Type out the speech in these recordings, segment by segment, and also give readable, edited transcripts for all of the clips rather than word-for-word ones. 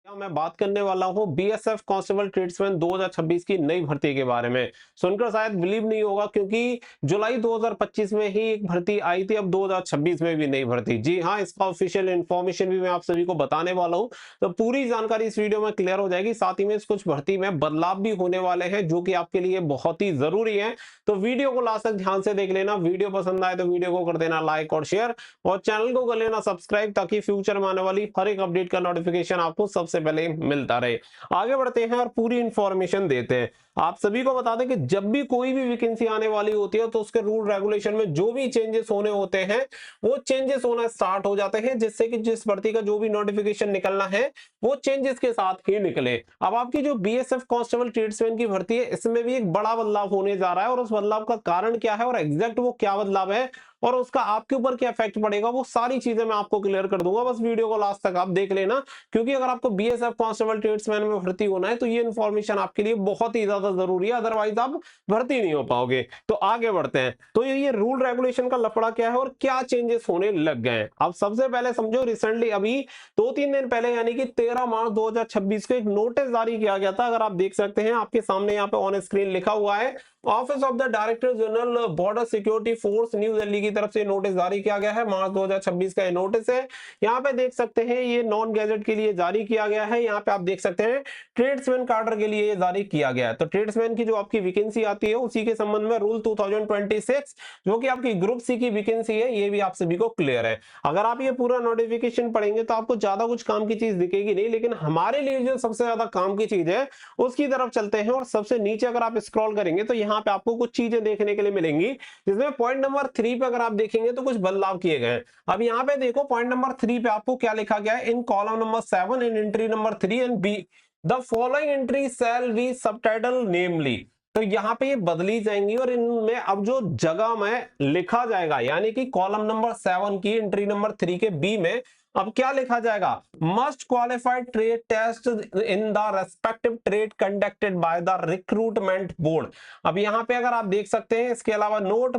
मैं बात करने वाला हूं बीएसएफ कांस्टेबल ट्रेड्समैन 2026 की नई भर्ती के बारे में। सुनकर शायद बिलीव नहीं होगा क्योंकि जुलाई 2025 में ही एक भर्ती आई थी, अब 2026 में भी नई भर्ती। जी हां, इसका ऑफिशियल इंफॉर्मेशन भी मैं आप सभी को बताने वाला हूं, तो पूरी जानकारी इस वीडियो में क्लियर हो जाएगी। साथ ही में कुछ भर्ती में बदलाव भी होने वाले हैं जो कि आपके लिए बहुत ही जरूरी है, तो वीडियो को लास्ट तक ध्यान से देख लेना। वीडियो पसंद आए तो वीडियो को कर देना लाइक और शेयर, और चैनल को कर लेना सब्सक्राइब, ताकि फ्यूचर में आने वाली हर एक अपडेट का नोटिफिकेशन आपको सबसे पहले मिलता रहे। आगे बढ़ते हैं और पूरी इंफॉर्मेशन देते हैं। आप सभी को बता दें कि जब भी कोई भी वैकेंसी आने वाली होती है तो उसके रूल रेगुलेशन में जो भी चेंजेस होने होते हैं वो चेंजेस होना स्टार्ट हो जाते हैं, जिससे कि जिस भर्ती का जो भी नोटिफिकेशन निकलना है वो चेंजेस के साथ ही निकले। अब आपकी जो बीएसएफ कांस्टेबल ट्रेड्समैन की भर्ती है, इसमें भी एक बड़ा बदलाव होने जा रहा है, और उस बदलाव का कारण क्या है और एग्जैक्ट वो क्या बदलाव है और उसका आपके ऊपर क्या इफेक्ट पड़ेगा, वो सारी चीजें मैं आपको क्लियर कर दूंगा। बस वीडियो को लास्ट तक आप देख लेना, क्योंकि अगर आपको बीएसएफ कांस्टेबल ट्रेड्समैन में भर्ती होना है तो ये इन्फॉर्मेशन आपके लिए बहुत ही ज्यादा जरूरी है, अदरवाइज आप भर्ती नहीं हो पाओगे। तो आगे बढ़ते हैं। तो ये रूल रेगुलेशन का लफड़ा क्या है और क्या चेंजेस होने लग गए हैं। अब सबसे पहले समझो, रिसेंटली अभी 2-3 दिन पहले यानी कि 13 मार्च 2026 को एक नोटिस जारी किया गया था। अगर आप देख सकते हैं आपके सामने यहाँ पे ऑन स्क्रीन लिखा हुआ है, office of the director general border security force new Delhi की तरफ से नोटिस जारी किया गया है। मार्च 2026 का ये नोटिस है। यहाँ पे देख सकते हैं ये नॉन गैजेट के लिए जारी किया गया है। यहाँ पे आप देख सकते हैं ट्रेड्समैन कार्डर के लिए ये जारी किया गया है। तो ट्रेड्समैन की जो आपकी वैकेंसी आती है उसी के संबंध में रूल 2026 जो कि आपकी ग्रुप सी की वैकेंसी है, ये भी आप सभी को क्लियर है। अगर आप ये पूरा नोटिफिकेशन पढ़ेंगे तो आपको ज्यादा कुछ काम की चीज दिखेगी नहीं, लेकिन हमारे लिए जो सबसे ज्यादा काम की चीज है उसकी तरफ चलते हैं। और सबसे नीचे अगर आप स्क्रॉल करेंगे तो यहाँ पे आपको कुछ चीजें देखने के लिए मिलेंगी, जिसमें पॉइंट नंबर 3 पे अगर आप देखेंगे तो कुछ बदलाव किए गए हैं। अब यहाँ पे देखो पॉइंट नंबर 3 पे आपको क्या लिखा गया है, in column number 7 in entry number 3 and be the following entry shall be subtitle namely. तो यहाँ पे ये बदली जाएंगी और इनमें अब जो जगह में लिखा जाएगा, यानी कि कॉलम नंबर 7 की एंट्री नंबर 3 के बी में अब क्या लिखा जाएगा, must qualified trade test in the respective trade conducted by the recruitment board. अब यहाँ पे अगर आप देख सकते हैं, इसके अलावा note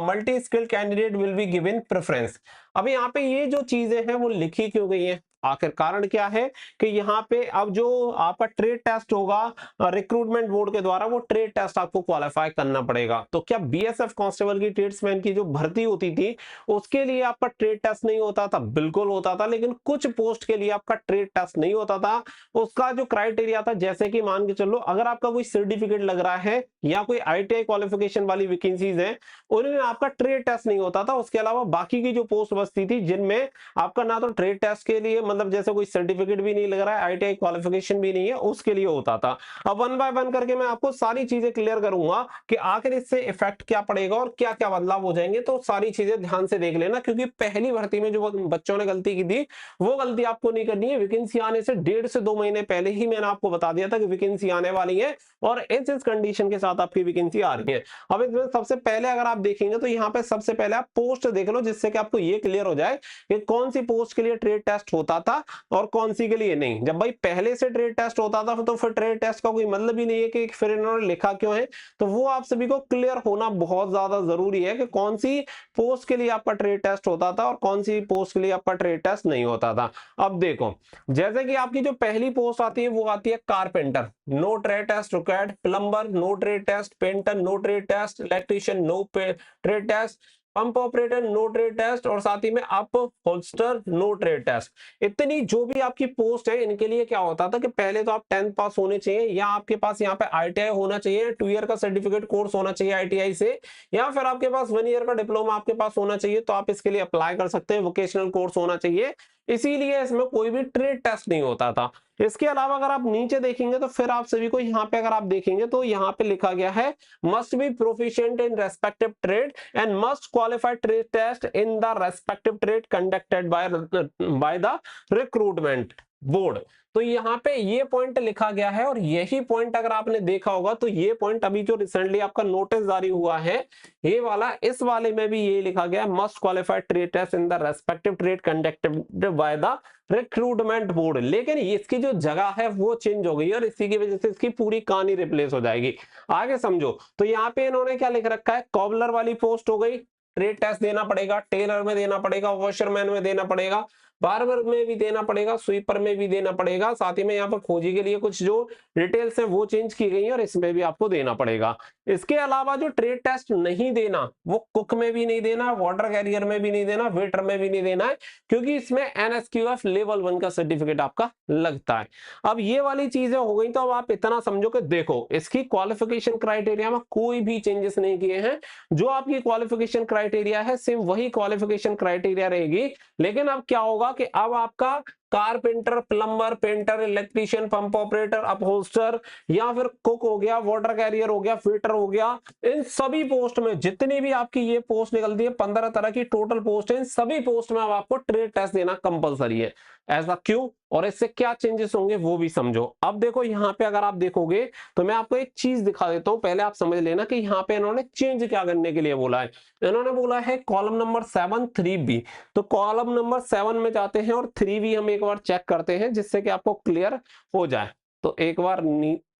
multi skilled candidate will be given preference. अब यहाँ पे ये जो चीजें हैं वो लिखी क्यों गई है, आखिर कारण क्या है कि यहाँ पे अब जो आपका ट्रेड टेस्ट होगा रिक्रूटमेंट बोर्ड के द्वारा, वो ट्रेड टेस्ट आपको क्वालिफाई करना पड़ेगा। तो क्या बीएसएफ कांस्टेबल की ट्रेड्समैन की जो भर्ती होती थी उसके लिए आपका ट्रेड टेस्ट नहीं होता था? बिल्कुल होता था, लेकिन कुछ पोस्ट के लिए आपका ट्रेड टेस्ट नहीं होता था। उसका जो क्राइटेरिया था, जैसे कि मान के चलो अगर आपका कोई सर्टिफिकेट लग रहा है या कोई आईटीआई क्वालिफिकेशन वाली वैकेंसीज है, उनमें आपका ट्रेड टेस्ट नहीं होता था। उसके अलावा बाकी की जो पोस्ट बचती थी जिनमें आपका ना तो ट्रेड टेस्ट के लिए, मतलब जैसे कोई सर्टिफिकेट भी नहीं लग रहा है, आईटीआई क्वालिफिकेशन भी नहीं है, उसके लिए होता था। अब वन बाय वन करके मैं आपको सारी चीजें क्लियर करूंगा कि आखिर इससे इफेक्ट क्या पड़ेगा और क्या क्या बदलाव हो जाएंगे। तो सारी चीजें ध्यान से देख लेना, क्योंकि पहली भर्ती में जो बच्चों ने गलती की थी वो गलती आपको नहीं करनी है। वैकेंसी आने से 1.5 से 2 महीने पहले ही मैंने आपको बता दिया था कि वैकेंसी आने वाली है और इस कंडीशन के साथ आपकी वैकेंसी आ रही है। अब इसमें सबसे पहले अगर आप देखेंगे तो यहाँ पे सबसे पहले आप पोस्ट देख लो, जिससे कि आपको ये क्लियर हो जाए कि कौन सी पोस्ट के लिए ट्रेड टेस्ट होता था और कौन सी के लिए नहीं। जब भाई पहले से ट्रेड टेस्ट होता था तो फिर ट्रेड टेस्ट का कोई मतलब ही नहीं है कि फिर इन्होंने लिखा क्यों है। तो वो आप सभी को क्लियर होना बहुत ज्यादा जरूरी है कि कौन सी पोस्ट के लिए आपका ट्रेड टेस्ट होता था और कौन सी पोस्ट के लिए आपका ट्रेड टेस्ट नहीं होता था। अब देखो, जैसे कि आपकी जो पहली पोस्ट आती है वो आती है carpenter, no trade test required. Plumber, no trade test. Painter, no trade test. Electrician, no trade test. Pump operator, no trade test. और साथ ही में upholster, no trade test. इतनी जो भी आपकी पोस्ट है इनके लिए क्या होता था कि पहले तो आप 10th पास होने चाहिए, या आपके पास यहाँ पे आईटीआई होना चाहिए, 2 ईयर का सर्टिफिकेट कोर्स होना चाहिए आईटीआई से, या फिर आपके पास 1 ईयर का डिप्लोमा आपके पास होना चाहिए, तो आप इसके लिए अप्लाई कर सकते हैं। वोकेशनल कोर्स होना चाहिए, इसीलिए इसमें कोई भी ट्रेड टेस्ट नहीं होता था। इसके अलावा अगर आप नीचे देखेंगे तो फिर आप सभी को यहाँ पे अगर आप देखेंगे तो यहाँ पे लिखा गया है, must be proficient in respective trade and must qualify trade test in the respective trade conducted by the recruitment board. तो यहाँ पे ये पॉइंट लिखा गया है, और यही पॉइंट अगर आपने देखा होगा तो ये पॉइंट अभी जो रिसेंटली आपका नोटिस जारी हुआ है ये वाला, इस वाले में भी ये लिखा गया है, must qualified trade test in the respective trade conducted by the recruitment board. लेकिन इसकी जो जगह है वो चेंज हो गई और इसी की वजह से इसकी पूरी कहानी रिप्लेस हो जाएगी। आगे समझो, तो यहाँ पे इन्होंने क्या लिख रखा है, कॉबलर वाली पोस्ट हो गई, ट्रेड टेस्ट देना पड़ेगा, टेलर में देना पड़ेगा, वॉशरमैन में देना पड़ेगा, बार्बर में भी देना पड़ेगा, स्वीपर में भी देना पड़ेगा, साथ ही में यहाँ पर खोजी के लिए कुछ जो डिटेल्स हैं वो चेंज की गई है और इसमें भी आपको देना पड़ेगा। इसके अलावा जो ट्रेड टेस्ट नहीं देना, वो कुक में भी नहीं देना, वाटर कैरियर में भी नहीं देना, वेटर में भी नहीं देना है, क्योंकि इसमें एनएसक्यूएफ लेवल 1 का सर्टिफिकेट आपका लगता है। अब ये वाली चीजें हो गई, तो अब आप इतना समझो कि देखो इसकी क्वालिफिकेशन क्राइटेरिया में कोई भी चेंजेस नहीं किए हैं। जो आपकी क्वालिफिकेशन क्राइटेरिया है सेम वही क्वालिफिकेशन क्राइटेरिया रहेगी, लेकिन अब क्या होगा कि अब आपका carpenter, plumber, painter, electrician, pump operator, upholster या फिर कुक हो गया, वाटर कैरियर हो गया, फिटर हो गया, इन सभी पोस्ट में जितनी भी आपकी ये पोस्ट निकलती है, 15 तरह की टोटल पोस्ट है, इन सभी पोस्ट में अब आपको ट्रेड टेस्ट देना कंपलसरी है। ऐसा क्यों और इससे क्या चेंजेस होंगे वो भी समझो। अब देखो यहाँ पे अगर आप देखोगे तो मैं आपको एक चीज दिखा देता हूं, पहले आप समझ लेना कि यहाँ पे इन्होंने चेंज क्या करने के लिए बोला है। इन्होंने बोला है कॉलम नंबर 7 3B, तो कॉलम नंबर 7 में जाते हैं और 3B हम एक बार चेक करते हैं जिससे कि आपको क्लियर हो जाए। तो एक बार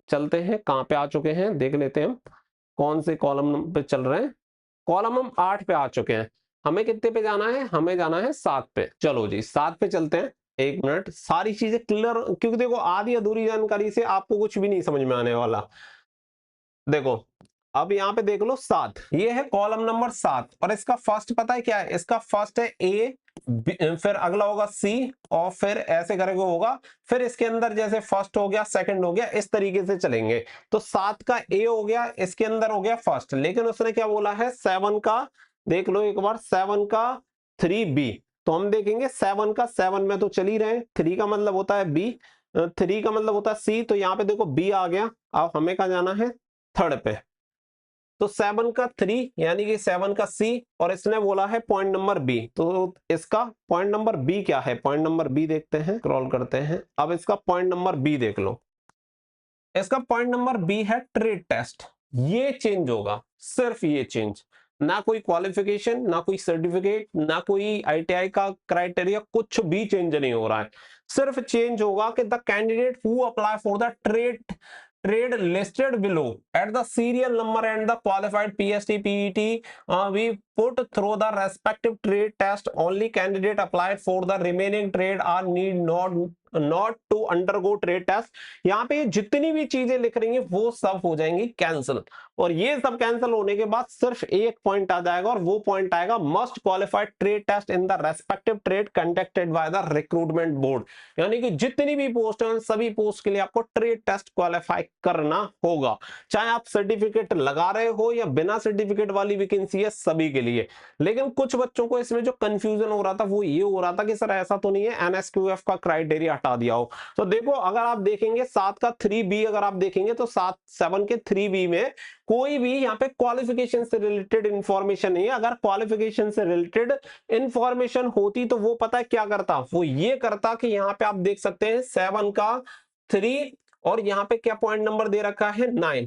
चलते हैं, कहां पे आ चुके हैं देख लेते हैं हम, कौन से कॉलम पे चल रहे हैं। कॉलम हम 8 पे आ चुके हैं, हमें कितने पे जाना है, हमें जाना है 7 पे। चलो जी 7 पे चलते हैं। एक मिनट, सारी चीजें क्लियर, क्योंकि देखो आधी अधूरी जानकारी से आपको कुछ भी नहीं समझ में आने वाला। देखो अब यहाँ पे देख लो 7, ये है कॉलम नंबर 7 और इसका फर्स्ट पता है क्या है, इसका फर्स्ट है ए, फिर अगला होगा सी और फिर ऐसे करके होगा, फिर इसके अंदर जैसे फर्स्ट हो गया, सेकंड हो गया, इस तरीके से चलेंगे। तो 7 का ए हो गया, इसके अंदर हो गया फर्स्ट, लेकिन उसने क्या बोला है 7 का, देख लो एक बार 7 का 3B, तो हम देखेंगे 7 का 7 में तो चल ही रहे, 3 का मतलब होता है बी, 3 का मतलब होता है सी, तो यहाँ पे देखो बी आ गया। अब हमें कहा जाना है थर्ड पे, तो 7 का 3 यानी कि 7 का सी, और इसने बोला है पॉइंट नंबर बी, तो इसका पॉइंट नंबर बी क्या है, पॉइंट नंबर बी देखते हैं, स्क्रॉल करते हैं। अब इसका पॉइंट नंबर बी देख लो, इसका पॉइंट नंबर बी है ट्रेड टेस्ट। ये चेंज होगा, सिर्फ ये चेंज, ना कोई क्वालिफिकेशन, ना कोई सर्टिफिकेट, ना कोई आईटीआई का क्राइटेरिया, कुछ भी चेंज नहीं हो रहा है। सिर्फ चेंज होगा कि the candidate who apply for the trade listed below at the serial number and the qualified PST PET we put through the respective trade test, only candidate applied for the remaining trade are need not to undergo trade test। यहाँ पे जितनी भी चीजें लिख रही हैं वो सब हो जाएंगी कैंसिल, और ये सब कैंसिल होने के बाद सिर्फ एक पॉइंट आ जाएगा, और वो पॉइंट आएगा must qualified trade test in the respective trade conducted by the recruitment board. यानी कि जितनी भी पोस्ट है सभी पोस्ट के लिए आपको ट्रेड टेस्ट क्वालिफाई करना होगा, चाहे आप सर्टिफिकेट लगा रहे हो या बिना सर्टिफिकेट वाली वैकेंसी है, सभी के लिए। लेकिन कुछ बच्चों को इसमें जो कंफ्यूजन हो रहा था वो ये हो रहा था कि सर ऐसा तो नहीं है एनएसक्यूएफ का क्राइटेरिया हटा दिया हो। तो देखो अगर आप देखेंगे 7 का 3B, अगर आप देखेंगे तो 7 के 3B में कोई भी यहाँ पे क्वालिफिकेशन से रिलेटेड इंफॉर्मेशन नहीं है। अगर क्वालिफिकेशन से रिलेटेड इंफॉर्मेशन होती तो वो पता है क्या करता, वो ये करता कि यहाँ पे आप देख सकते हैं 7 का 3 और यहाँ पे क्या पॉइंट नंबर दे रखा है 9,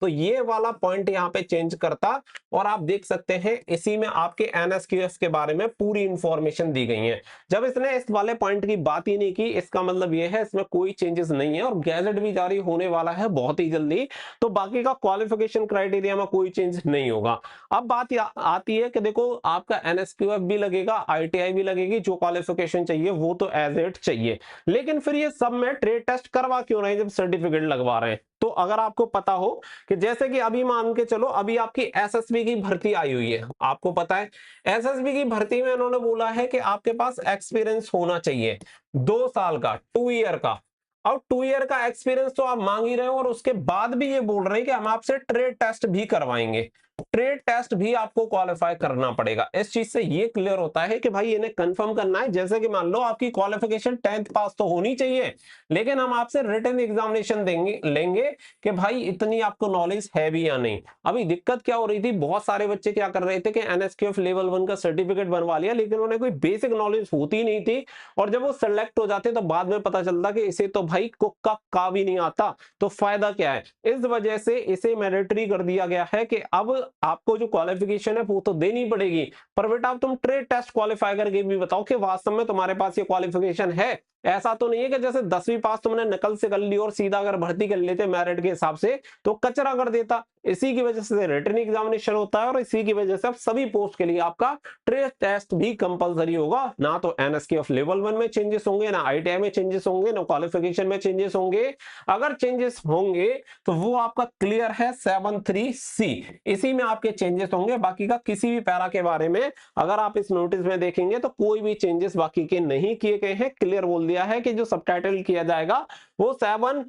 तो ये वाला पॉइंट यहाँ पे चेंज करता, और आप देख सकते हैं इसी में आपके एनएसक्यूएफ के बारे में पूरी इंफॉर्मेशन दी गई है। जब इसने इस वाले पॉइंट की बात ही नहीं की, इसका मतलब ये है इसमें कोई चेंजेस नहीं है, और गैजेट भी जारी होने वाला है बहुत ही जल्दी, तो बाकी का क्वालिफिकेशन क्राइटेरिया में कोई चेंज नहीं होगा। अब बात आती है कि देखो आपका एनएसक्यूएफ भी लगेगा, आईटीआई भी लगेगी, जो क्वालिफिकेशन चाहिए वो तो एज इट चाहिए, लेकिन फिर ये सब में ट्रेड टेस्ट करवा क्यों रहे हैं जब सर्टिफिकेट लगवा रहे हैं। तो अगर आपको पता हो कि जैसे कि अभी मान के चलो अभी आपकी एसएसबी की भर्ती आई हुई है, आपको पता है एसएसबी की भर्ती में उन्होंने बोला है कि आपके पास एक्सपीरियंस होना चाहिए 2 साल का, 2 ईयर का। अब 2 ईयर का एक्सपीरियंस तो आप मांग ही रहे हो, और उसके बाद भी ये बोल रहे हैं कि हम आपसे ट्रेड टेस्ट भी करवाएंगे। ट्रेड टेस्ट भी आपको क्वालिफाई करना पड़ेगा। इस चीज से ये क्लियर होता है कि भाई इन्हें कंफर्म करना है, जैसे कि मान लो आपकी क्वालिफिकेशन 10th पास तो होनी चाहिए, लेकिन हम आपसे रिटन एग्जामिनेशन लेंगे कि भाई इतनी आपको नॉलेज है भी या नहीं। अभी दिक्कत क्या हो रही थी, बहुत सारे बच्चे क्या कर रहे थे कि एनएसक्यूएफ लेवल 1 का सर्टिफिकेट बनवा लिया, लेकिन उन्हें कोई बेसिक नॉलेज होती नहीं थी, और जब वो सिलेक्ट हो जाते तो बाद में पता चलता कि इसे तो भाई कुक का भी नहीं आता, तो फायदा क्या है। इस वजह से इसे मैंडेटरी कर दिया गया है कि अब आपको जो क्वालिफिकेशन है वो तो देनी पड़ेगी, पर बेटा अब तुम ट्रेड टेस्ट क्वालिफाई करके भी बताओ कि वास्तव में तुम्हारे पास ये क्वालिफिकेशन है। ऐसा तो नहीं है कि जैसे 10वीं पास तुमने नकल से कर ली और सीधा अगर भर्ती कर लेते मेरिट के हिसाब से तो कचरा कर देता, इसी की वजह से रिटन एग्जामिनेशन होता है और इसी की वजह से अब सभी पोस्ट के लिए आपका ट्रेड टेस्ट भी कंपलसरी होगा। ना तो एनएसक्यूएफ लेवल 1 में चेंजेस होंगे, ना आईटीआई में चेंजेस होंगे, ना क्वालिफिकेशन में चेंजेस होंगे। अगर चेंजेस होंगे तो वो आपका क्लियर है 73C, इसी में आपके चेंजेस होंगे। बाकी का किसी भी पैरा के बारे में अगर आप इस नोटिस में देखेंगे तो कोई भी चेंजेस बाकी के नहीं किए गए हैं। क्लियर बोल दिया है कि जो सबटाइटल किया जाएगा वो 7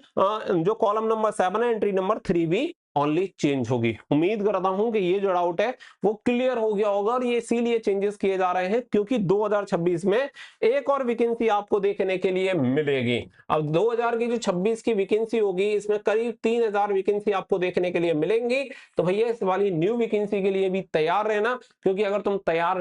जो कॉलम नंबर 7 है एंट्री नंबर 3 भी ओनली चेंज होगी। उम्मीद करता हूं कि ये जो डाउट है वो क्लियर हो गया होगा और ये इसीलिए चेंजेस किए जा रहे हैं क्योंकि 2026 में एक और वैकेंसी आपको देखने के लिए मिलेगी। अब 2000 की जो 26 की वैकेंसी होगी इसमें करीब 3000 वैकेंसी आपको देखने के लिए मिलेंगी। तो भैया इस वाली न्यू वैकेंसी के लिए भी तैयार रहना, क्योंकि अगर तुम तैयार